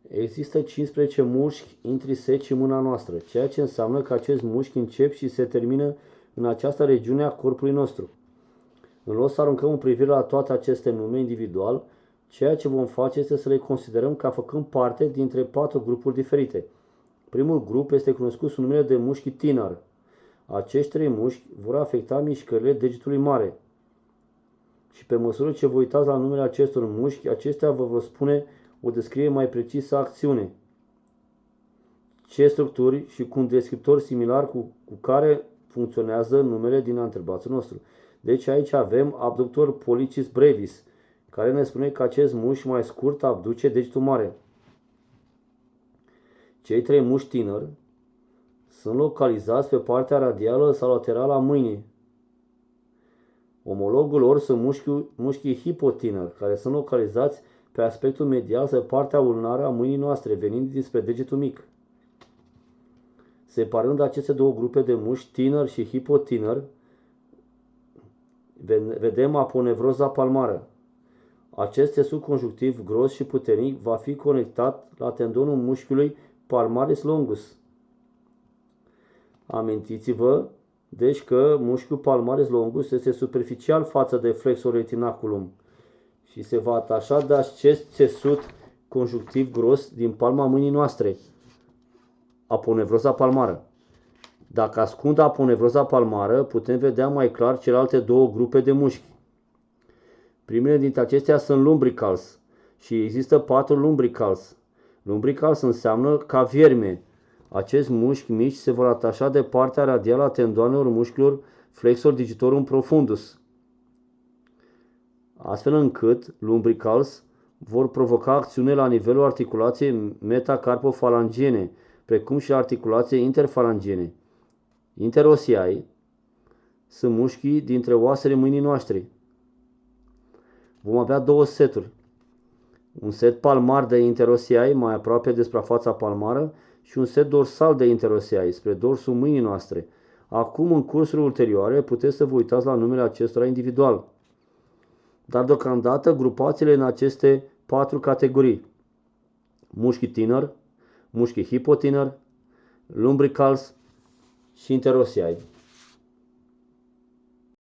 Există 15 mușchi intriseci în mâna noastră, ceea ce înseamnă că acești mușchi încep și se termină în această regiune a corpului nostru. În loc să aruncăm o privire la toate aceste nume individual, ceea ce vom face este să le considerăm ca făcând parte dintre 4 grupuri diferite. Primul grup este cunoscut sub numele de mușchi tiner. Acești 3 mușchi vor afecta mișcările degetului mare. Și pe măsură ce vă uitați la numele acestor mușchi, acestea vă vor spune o descriere mai precisă a acțiunii. Ce structuri și cu un descriptor similar cu care funcționează numele din antebrațul nostru. Deci aici avem abductor pollicis brevis, care ne spune că acest mușchi mai scurt abduce degetul mare. Cei 3 mușchi tineri sunt localizați pe partea radială sau laterală a mâinii. Omologul lor sunt mușchii hipotineri, care sunt localizați pe aspectul medial sau pe partea ulnară a mâinii noastre, venind dinspre degetul mic. Separând aceste două grupe de mușchi, tiner și hipotiner, vedem aponevroza palmară. Acest țesut conjunctiv gros și puternic va fi conectat la tendonul mușchiului palmaris longus. Amintiți-vă, deci, că mușchiul palmaris longus este superficial față de flexor retinaculum și se va atașa de acest țesut conjunctiv gros din palma mâinii noastre, aponevroza palmară. Dacă ascund aponevroza palmară, putem vedea mai clar celelalte două grupe de mușchi. Primele dintre acestea sunt lumbricals și există 4 lumbricals. Lumbricals înseamnă ca vierme. Acești mușchi mici se vor atașa de partea radială a tendoanelor mușchilor flexor digitorum profundus, astfel încât lumbricals vor provoca acțiune la nivelul articulației metacarpofalangiene, precum și articulației interfalangiene. Interosiai sunt mușchii dintre oasele mâinii noastre. Vom avea 2 seturi. Un set palmar de interosiai mai aproape de suprafața palmară și un set dorsal de interosiai spre dorsul mâinii noastre. Acum, în cursurile ulterioare, puteți să vă uitați la numele acestora individual. Dar deocamdată grupați-le în aceste 4 categorii: mușchi tiner, mușchi hipotiner, lumbricals și interosiai.